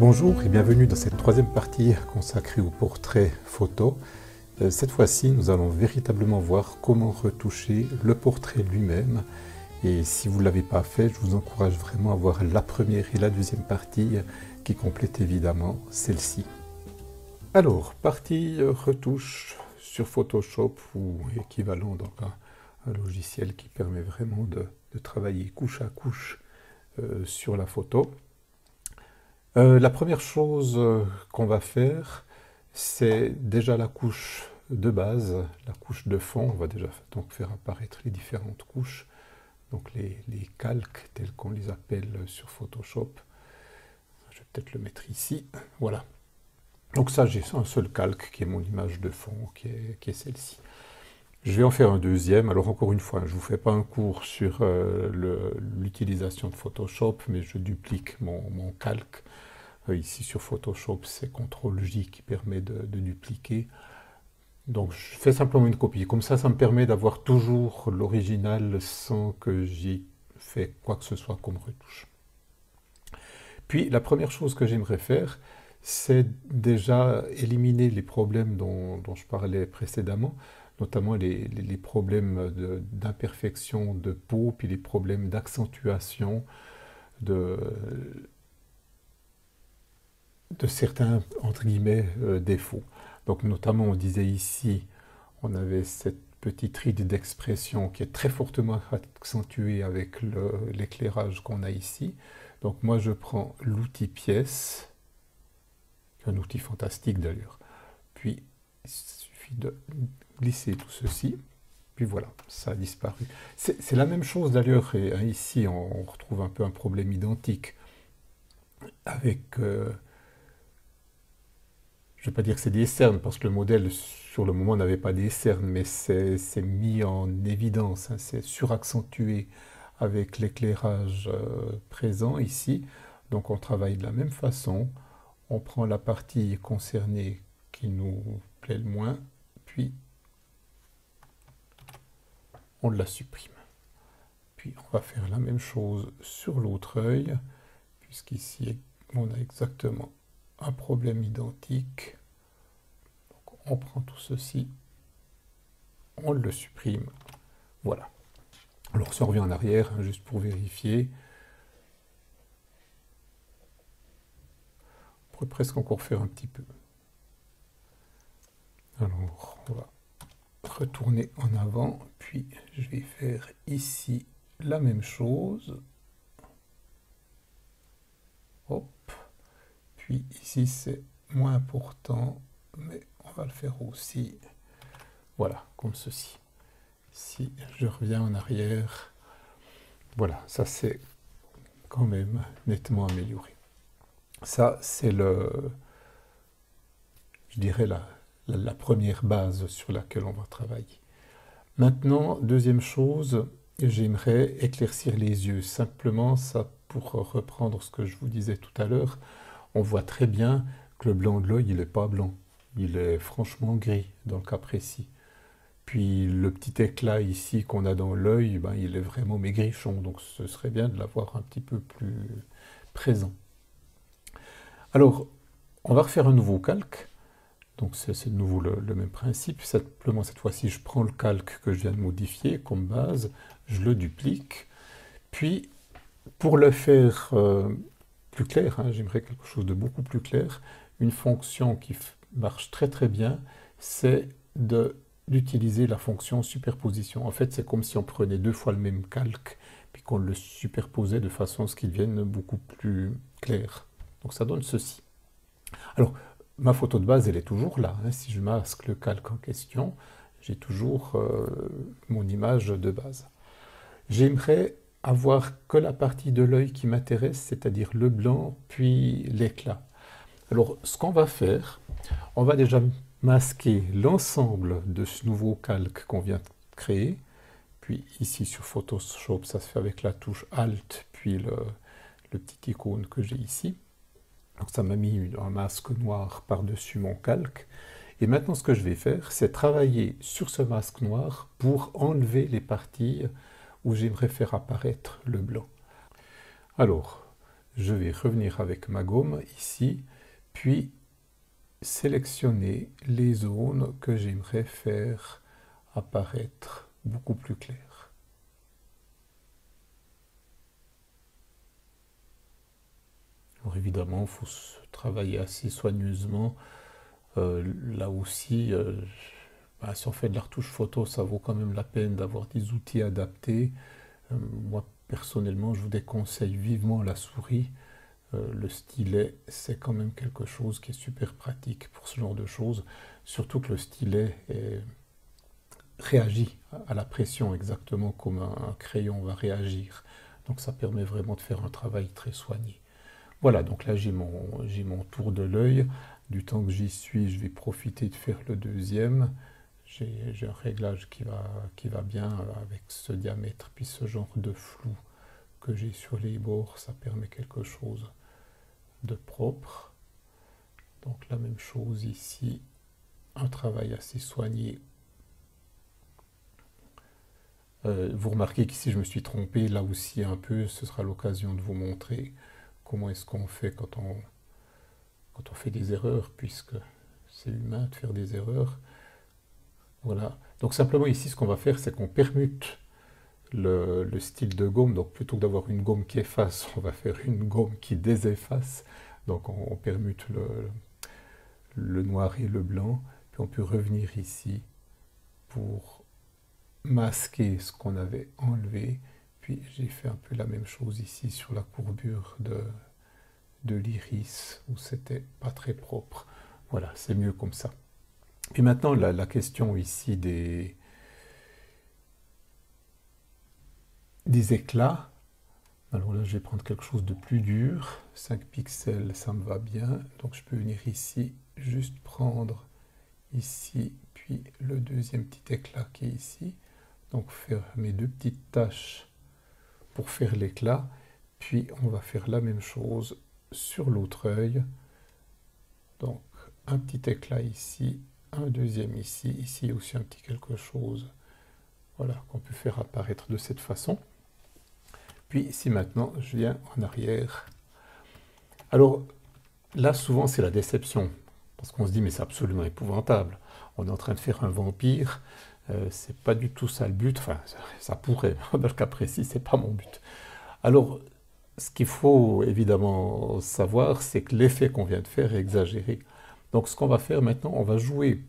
Bonjour et bienvenue dans cette troisième partie consacrée au portrait photo. Cette fois-ci, nous allons véritablement voir comment retoucher le portrait lui-même. Et si vous ne l'avez pas fait, je vous encourage vraiment à voir la première et la deuxième partie qui complètent évidemment celle-ci. Alors, partie retouche sur Photoshop ou équivalent, donc un logiciel qui permet vraiment de travailler couche à couche sur la photo. La première chose qu'on va faire, c'est déjà la couche de base, la couche de fond. On va déjà donc faire apparaître les différentes couches, donc les calques tels qu'on les appelle sur Photoshop. Je vais peut-être le mettre ici, voilà. Donc ça, j'ai un seul calque qui est mon image de fond, qui est celle-ci. Je vais en faire un deuxième. Alors encore une fois, je ne vous fais pas un cours sur l'utilisation de Photoshop, mais je duplique mon calque. Ici sur Photoshop, c'est CTRL-J qui permet de dupliquer. Donc je fais simplement une copie. Comme ça me permet d'avoir toujours l'original sans que j'y fais quoi que ce soit comme retouche. Puis la première chose que j'aimerais faire, c'est déjà éliminer les problèmes dont je parlais précédemment, notamment les problèmes d'imperfection de peau, puis les problèmes d'accentuation de certains, entre guillemets, défauts. Donc notamment, on disait ici, on avait cette petite ride d'expression qui est très fortement accentuée avec l'éclairage qu'on a ici. Donc moi, je prends l'outil pièce, un outil fantastique d'ailleurs. Puis, il suffit de glisser tout ceci. Puis voilà, ça a disparu. C'est la même chose d'ailleurs, et ici, on retrouve un peu un problème identique avec... je ne vais pas dire que c'est des cernes, parce que le modèle, sur le moment, n'avait pas des cernes, mais c'est mis en évidence, hein, c'est suraccentué avec l'éclairage présent ici. Donc on travaille de la même façon, on prend la partie concernée qui nous plaît le moins, puis on la supprime. Puis on va faire la même chose sur l'autre œil, puisqu'ici on a exactement un problème identique. Donc on prend tout ceci, on le supprime, voilà. Alors si on revient en arrière, hein, juste pour vérifier, on pourrait presque encore faire un petit peu. Alors on va retourner en avant, puis je vais faire ici la même chose. Hop. Puis ici c'est moins important, mais on va le faire aussi, voilà, comme ceci. Si je reviens en arrière, voilà, ça c'est quand même nettement amélioré. Ça c'est je dirais la première base sur laquelle on va travailler. Maintenant, deuxième chose, j'aimerais éclaircir les yeux. Simplement, ça pour reprendre ce que je vous disais tout à l'heure, on voit très bien que le blanc de l'œil, il n'est pas blanc. Il est franchement gris dans le cas précis. Puis le petit éclat ici qu'on a dans l'œil, ben, il est vraiment maigrichon. Donc ce serait bien de l'avoir un petit peu plus présent. Alors, on va refaire un nouveau calque. Donc c'est de nouveau le même principe. Simplement cette fois-ci, je prends le calque que je viens de modifier comme base, je le duplique. Puis, pour le faire... plus clair, hein, j'aimerais quelque chose de beaucoup plus clair. Une fonction qui marche très très bien, c'est d'utiliser la fonction superposition. En fait, c'est comme si on prenait deux fois le même calque, puis qu'on le superposait de façon à ce qu'il devienne beaucoup plus clair. Donc ça donne ceci. Alors, ma photo de base, elle est toujours là. Hein. Si je masque le calque en question, j'ai toujours mon image de base. J'aimerais avoir que la partie de l'œil qui m'intéresse, c'est-à-dire le blanc, puis l'éclat. Alors, ce qu'on va faire, on va déjà masquer l'ensemble de ce nouveau calque qu'on vient de créer. Puis ici sur Photoshop, ça se fait avec la touche Alt, puis le petit icône que j'ai ici. Donc ça m'a mis un masque noir par-dessus mon calque. Et maintenant, ce que je vais faire, c'est travailler sur ce masque noir pour enlever les parties où j'aimerais faire apparaître le blanc. Alors, je vais revenir avec ma gomme ici, puis sélectionner les zones que j'aimerais faire apparaître beaucoup plus claires. Alors évidemment, il faut se travailler assez soigneusement. Là aussi, si on fait de la retouche photo, ça vaut quand même la peine d'avoir des outils adaptés. Moi, personnellement, je vous déconseille vivement la souris. Le stylet, c'est quand même quelque chose qui est super pratique pour ce genre de choses. Surtout que le stylet réagit à la pression exactement comme un crayon va réagir. Donc ça permet vraiment de faire un travail très soigné. Voilà, donc là j'ai mon tour de l'œil. Du temps que j'y suis, je vais profiter de faire le deuxième. J'ai un réglage qui va bien avec ce diamètre, puis ce genre de flou que j'ai sur les bords, ça permet quelque chose de propre. Donc la même chose ici, un travail assez soigné. Vous remarquez qu'ici je me suis trompé, là aussi un peu, ce sera l'occasion de vous montrer comment est-ce qu'on fait quand on fait des erreurs, puisque c'est humain de faire des erreurs. Voilà. Donc simplement ici, ce qu'on va faire, c'est qu'on permute le style de gomme. Donc plutôt que d'avoir une gomme qui efface, on va faire une gomme qui désefface. Donc on permute le noir et le blanc. Puis on peut revenir ici pour masquer ce qu'on avait enlevé. Puis j'ai fait un peu la même chose ici sur la courbure de l'iris où c'était pas très propre. Voilà, c'est mieux comme ça. Puis maintenant, la question ici des éclats. Alors là, je vais prendre quelque chose de plus dur. 5 pixels, ça me va bien. Donc je peux venir ici, juste prendre ici, puis le deuxième petit éclat qui est ici. Donc faire mes deux petites taches pour faire l'éclat. Puis on va faire la même chose sur l'autre œil. Donc un petit éclat ici, un deuxième ici, ici aussi un petit quelque chose, voilà, qu'on peut faire apparaître de cette façon. Puis ici maintenant, je viens en arrière. Alors là, souvent, c'est la déception, parce qu'on se dit, mais c'est absolument épouvantable. On est en train de faire un vampire, c'est pas du tout ça le but, enfin, ça pourrait, dans le cas précis, c'est pas mon but. Alors, ce qu'il faut évidemment savoir, c'est que l'effet qu'on vient de faire est exagéré. Donc ce qu'on va faire maintenant, on va jouer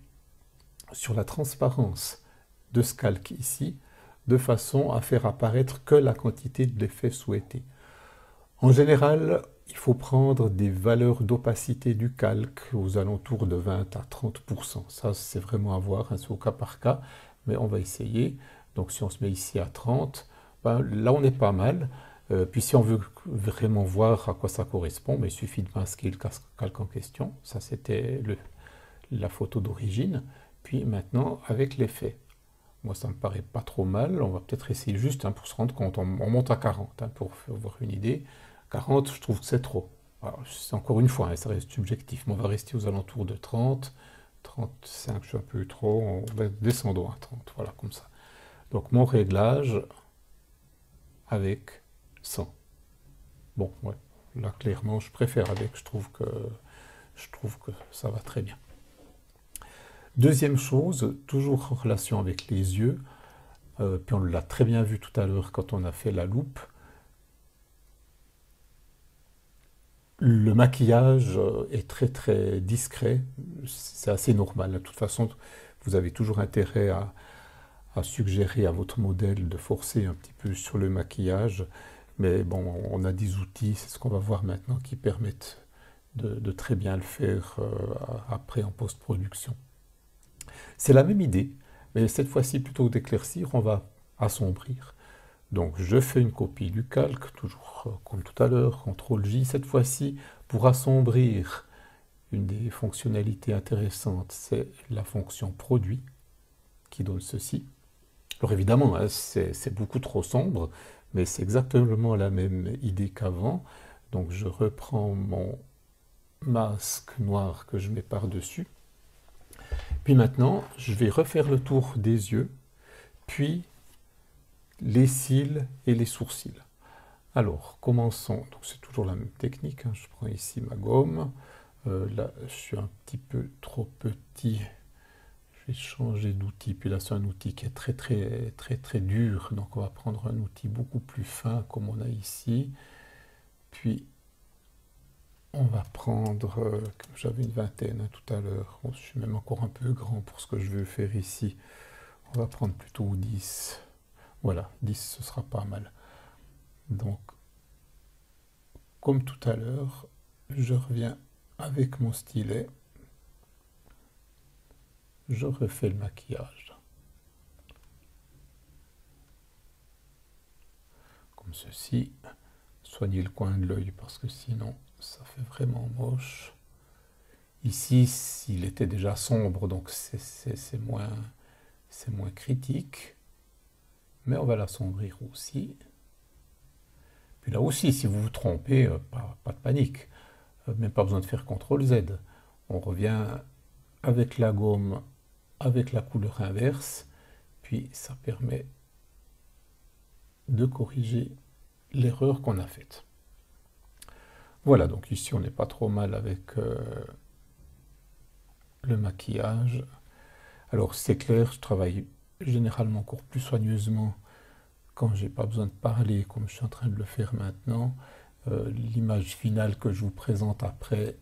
sur la transparence de ce calque ici, de façon à faire apparaître que la quantité de l'effet souhaité. En général, il faut prendre des valeurs d'opacité du calque aux alentours de 20 à 30%. Ça, c'est vraiment à voir, hein, c'est au cas par cas, mais on va essayer. Donc si on se met ici à 30, ben, là on est pas mal. Puis si on veut vraiment voir à quoi ça correspond, ben, il suffit de masquer le calque en question. Ça, c'était la photo d'origine. Puis maintenant, avec l'effet. Moi, ça me paraît pas trop mal. On va peut-être essayer juste, hein, pour se rendre compte. On monte à 40, hein, pour avoir une idée. 40, je trouve que c'est trop. C'est encore une fois, hein, ça reste subjectif. Mais on va rester aux alentours de 30. 35, je suis un peu trop. On va descendre à 30, voilà, comme ça. Donc mon réglage avec 100. Bon, ouais, là clairement, je préfère avec, je trouve que ça va très bien. Deuxième chose, toujours en relation avec les yeux, puis on l'a très bien vu tout à l'heure quand on a fait la loupe, le maquillage est très très discret, c'est assez normal. De toute façon, vous avez toujours intérêt à suggérer à votre modèle de forcer un petit peu sur le maquillage, mais bon, on a des outils, c'est ce qu'on va voir maintenant, qui permettent de très bien le faire après en post-production. C'est la même idée, mais cette fois-ci, plutôt que d'éclaircir, on va assombrir. Donc je fais une copie du calque, toujours comme tout à l'heure, CTRL-J cette fois-ci, pour assombrir. Une des fonctionnalités intéressantes, c'est la fonction produit, qui donne ceci. Alors évidemment, hein, c'est beaucoup trop sombre, mais c'est exactement la même idée qu'avant. Donc je reprends mon masque noir que je mets par-dessus. Puis maintenant, je vais refaire le tour des yeux, puis les cils et les sourcils. Alors, commençons. Donc, c'est toujours la même technique, hein. Je prends ici ma gomme. Là, je suis un petit peu trop petit. Je vais changer d'outil. Puis là, c'est un outil qui est très dur. Donc, on va prendre un outil beaucoup plus fin, comme on a ici. Puis, on va prendre, j'avais une vingtaine hein, tout à l'heure. Je suis même encore un peu grand pour ce que je veux faire ici. On va prendre plutôt 10. Voilà, 10, ce sera pas mal. Donc, comme tout à l'heure, je reviens avec mon stylet. Je refais le maquillage. Comme ceci. Soignez le coin de l'œil parce que sinon, ça fait vraiment moche. Ici, il était déjà sombre, donc c'est moins critique. Mais on va l'assombrir aussi. Puis là aussi, si vous vous trompez, pas de panique. Même pas besoin de faire CTRL-Z. On revient avec la gomme, avec la couleur inverse. Puis ça permet de corriger l'erreur qu'on a faite. Voilà, donc ici on n'est pas trop mal avec le maquillage. Alors c'est clair, je travaille généralement encore plus soigneusement quand j'ai pas besoin de parler, comme je suis en train de le faire maintenant. L'image finale que je vous présente après,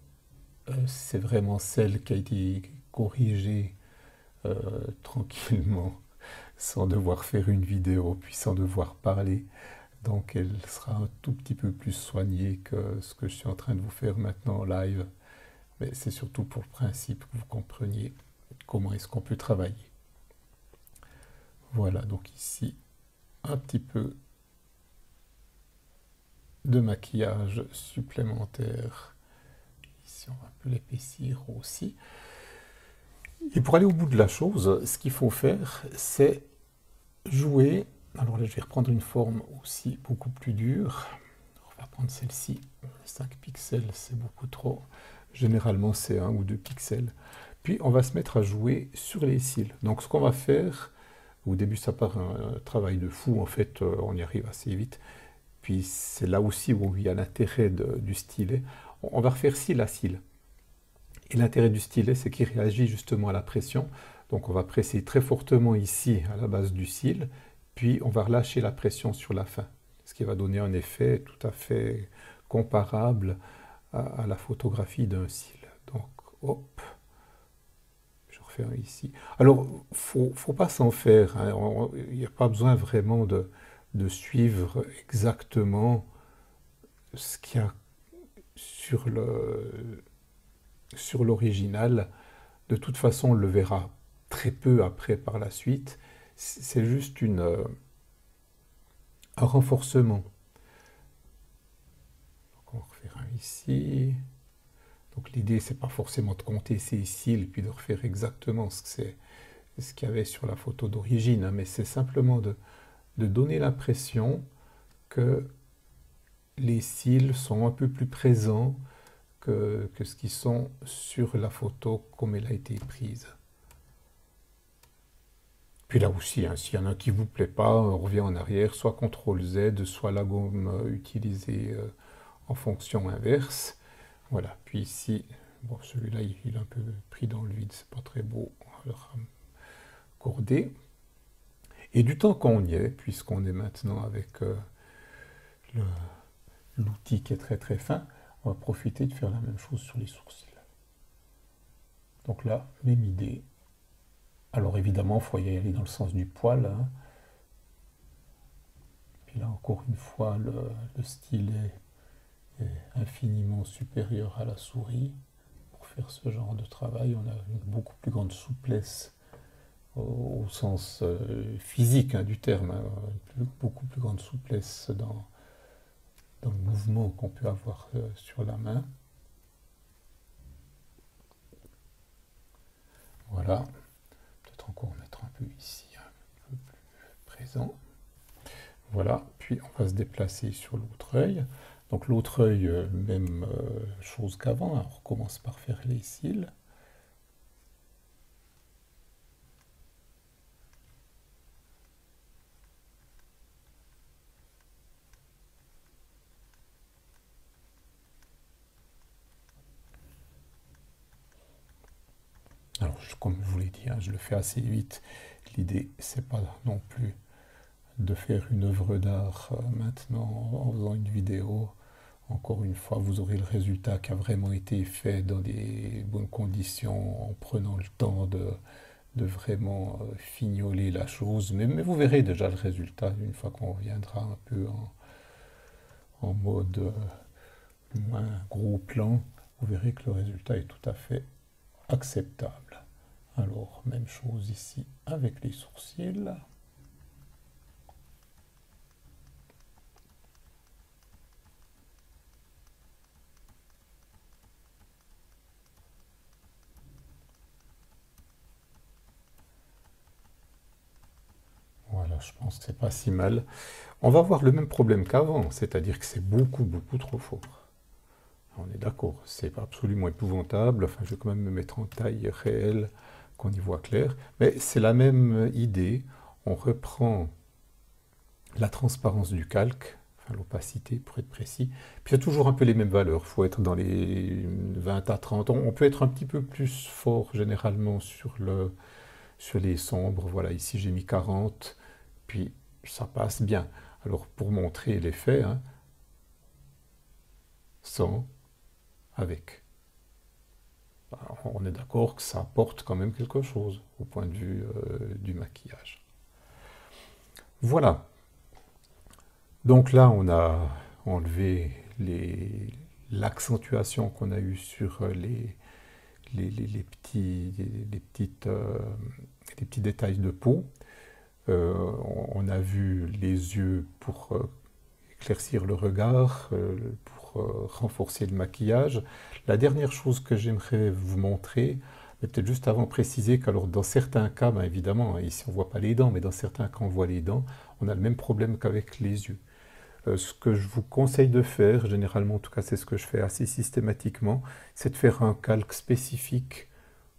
c'est vraiment celle qui a été corrigée tranquillement, sans devoir faire une vidéo, puis sans devoir parler. Donc elle sera un tout petit peu plus soignée que ce que je suis en train de vous faire maintenant en live. Mais c'est surtout pour le principe que vous compreniez comment est-ce qu'on peut travailler. Voilà, donc ici, un petit peu de maquillage supplémentaire. Ici, on va un peu l'épaissir aussi. Et pour aller au bout de la chose, ce qu'il faut faire, c'est jouer. Alors là, je vais reprendre une forme aussi beaucoup plus dure. On va prendre celle-ci. 5 pixels, c'est beaucoup trop. Généralement, c'est 1 ou 2 pixels. Puis, on va se mettre à jouer sur les cils. Donc, ce qu'on va faire, au début, ça part un travail de fou. En fait, on y arrive assez vite. Puis, c'est là aussi où il y a l'intérêt du stylet. On va refaire cil à cil. Et l'intérêt du stylet, c'est qu'il réagit justement à la pression. Donc, on va presser très fortement ici, à la base du cil. Puis, on va relâcher la pression sur la fin. Ce qui va donner un effet tout à fait comparable à la photographie d'un cil. Donc, hop, je refais un ici. Alors, faut pas s'en faire, hein. Il n'y a pas besoin vraiment de suivre exactement ce qu'il y a sur l'original. De toute façon, on le verra très peu après par la suite. C'est juste un renforcement. Donc, on va refaire un ici. Donc l'idée, c'est pas forcément de compter ces cils puis de refaire exactement ce qu'il y avait sur la photo d'origine, hein, mais c'est simplement de donner l'impression que les cils sont un peu plus présents que ce qu'ils sont sur la photo comme elle a été prise. Puis là aussi, hein, s'il y en a un qui ne vous plaît pas, on revient en arrière, soit CTRL-Z, soit la gomme utilisée en fonction inverse. Voilà, puis ici, bon, celui-là, il est un peu pris dans le vide, c'est pas très beau. On va le raccorder. Et du temps qu'on y est, puisqu'on est maintenant avec l'outil qui est très fin, on va profiter de faire la même chose sur les sourcils. Donc là, même idée. Alors évidemment, il faut y aller dans le sens du poil, hein. Puis là, encore une fois, le stylet est infiniment supérieur à la souris. Pour faire ce genre de travail, on a une beaucoup plus grande souplesse au sens physique hein, du terme, hein, beaucoup plus grande souplesse dans le mouvement qu'on peut avoir sur la main. Voilà, peut-être encore mettre un peu ici, un peu plus présent. Voilà, puis on va se déplacer sur l'autre œil. Donc l'autre œil, même chose qu'avant, hein, on recommence par faire les cils. comme je vous l'ai dit, hein, je le fais assez vite. L'idée, c'est pas non plus de faire une œuvre d'art maintenant en faisant une vidéo. Encore une fois, vous aurez le résultat qui a vraiment été fait dans des bonnes conditions, en prenant le temps de vraiment fignoler la chose. Mais vous verrez déjà le résultat une fois qu'on reviendra un peu en mode moins gros plan. Vous verrez que le résultat est tout à fait acceptable. Alors, même chose ici avec les sourcils. Voilà, je pense que c'est pas si mal. On va avoir le même problème qu'avant, c'est-à-dire que c'est beaucoup, beaucoup trop fort. On est d'accord, c'est absolument épouvantable. Enfin, je vais quand même me mettre en taille réelle, qu'on y voit clair. Mais c'est la même idée. On reprend la transparence du calque, enfin l'opacité pour être précis. Puis il y a toujours un peu les mêmes valeurs. Il faut être dans les 20 à 30. On peut être un petit peu plus fort généralement sur les sombres. Voilà, ici j'ai mis 40. Puis ça passe bien. Alors pour montrer l'effet, hein, sans, avec. Alors, on est d'accord que ça apporte quand même quelque chose au point de vue du maquillage. Voilà. Donc là, on a enlevé l'accentuation qu'on a eue sur les petits détails de peau. On a vu les yeux pour éclaircir le regard, pour renforcer le maquillage. La dernière chose que j'aimerais vous montrer, mais peut-être juste avant préciser qu'alors dans certains cas, ben évidemment, ici on ne voit pas les dents, mais dans certains cas on voit les dents, on a le même problème qu'avec les yeux. Ce que je vous conseille de faire, généralement en tout cas c'est ce que je fais assez systématiquement, c'est de faire un calque spécifique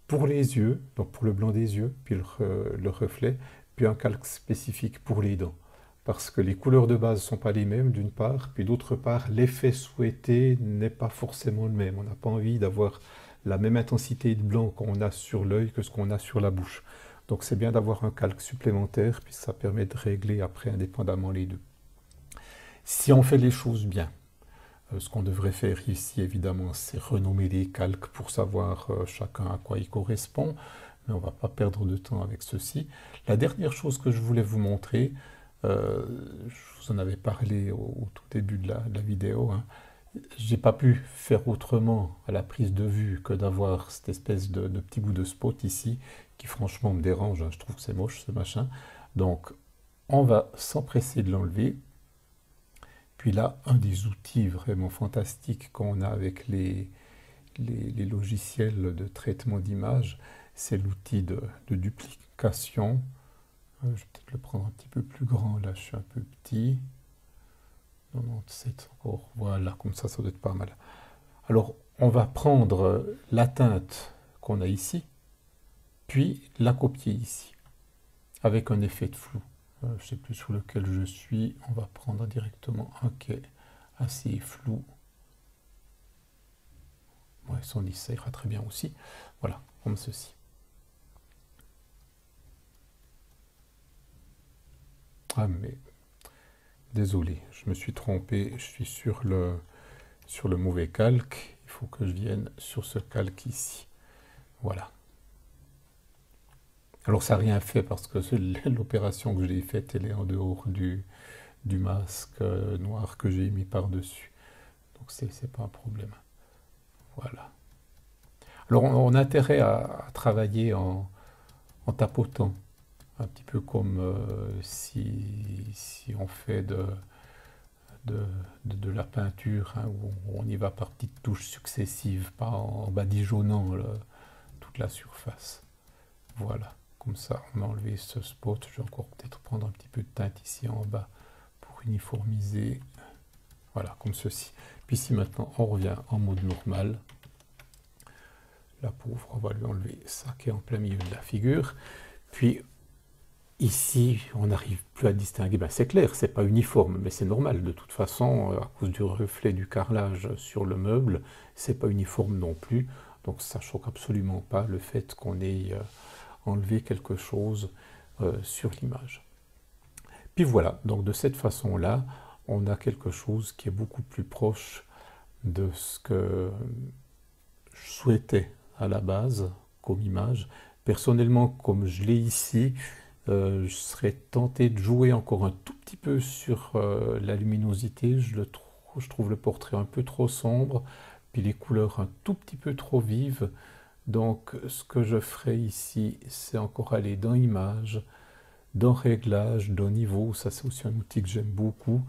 pour les yeux, donc pour le blanc des yeux, puis le reflet, puis un calque spécifique pour les dents. Parce que les couleurs de base ne sont pas les mêmes d'une part, puis d'autre part, l'effet souhaité n'est pas forcément le même. On n'a pas envie d'avoir la même intensité de blanc qu'on a sur l'œil que ce qu'on a sur la bouche. Donc c'est bien d'avoir un calque supplémentaire, puis ça permet de régler après indépendamment les deux. Si on fait les choses bien, ce qu'on devrait faire ici évidemment, c'est renommer les calques pour savoir chacun à quoi il correspond, mais on ne va pas perdre de temps avec ceci. La dernière chose que je voulais vous montrer, je vous en avais parlé au tout début de la vidéo, hein. J'ai pas pu faire autrement à la prise de vue que d'avoir cette espèce de petit bout de spot ici qui franchement me dérange, hein. Je trouve que c'est moche ce machin. Donc on va s'empresser de l'enlever. Puis là, un des outils vraiment fantastiques qu'on a avec les logiciels de traitement d'image, c'est l'outil de duplication. Je vais peut-être le prendre un petit peu plus grand, là je suis un peu petit. 97 encore, voilà, comme ça doit être pas mal. Alors, on va prendre la teinte qu'on a ici, puis la copier ici, avec un effet de flou. Je ne sais plus sur lequel je suis, on va prendre directement un qui est assez flou. Ouais, 110, ça ira très bien aussi. Voilà, comme ceci. Ah mais, désolé, je me suis trompé, je suis sur le mauvais calque. Il faut que je vienne sur ce calque ici. Voilà. Alors ça n'a rien fait parce que l'opération que j'ai faite, elle est en dehors du masque noir que j'ai mis par-dessus. Donc c'est pas un problème. Voilà. Alors on a intérêt à travailler en tapotant, un petit peu comme si on fait de la peinture, hein, où on y va par petites touches successives, pas en badigeonnant toute la surface. Voilà, comme ça on a enlevé ce spot. Je vais encore peut-être prendre un petit peu de teinte ici en bas pour uniformiser. Voilà, comme ceci. Puis ici maintenant on revient en mode normal. La pauvre, on va lui enlever ça qui est en plein milieu de la figure. Puis ici, on n'arrive plus à distinguer. Ben, c'est clair, c'est pas uniforme, mais c'est normal. De toute façon, à cause du reflet du carrelage sur le meuble, c'est pas uniforme non plus. Donc ça choque absolument pas le fait qu'on ait enlevé quelque chose sur l'image. Puis voilà, donc de cette façon-là, on a quelque chose qui est beaucoup plus proche de ce que je souhaitais à la base comme image. Personnellement, comme je l'ai ici, je serais tenté de jouer encore un tout petit peu sur la luminosité. Je trouve le portrait un peu trop sombre, puis les couleurs un tout petit peu trop vives. Donc ce que je ferai ici, c'est encore aller dans Images, dans Réglages, dans Niveau. Ça, c'est aussi un outil que j'aime beaucoup.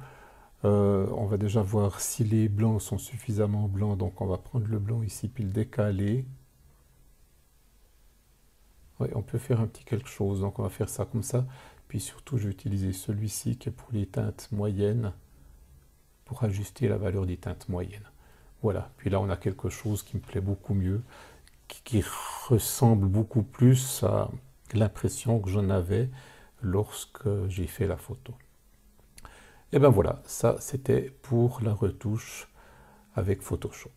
On va déjà voir si les blancs sont suffisamment blancs. Donc on va prendre le blanc ici, puis le décaler. Ouais, on peut faire un petit quelque chose, donc on va faire ça comme ça. Puis surtout, je vais utiliser celui-ci qui est pour les teintes moyennes, pour ajuster la valeur des teintes moyennes. Voilà, puis là on a quelque chose qui me plaît beaucoup mieux, qui ressemble beaucoup plus à l'impression que j'en avais lorsque j'ai fait la photo. Et ben voilà, ça c'était pour la retouche avec Photoshop.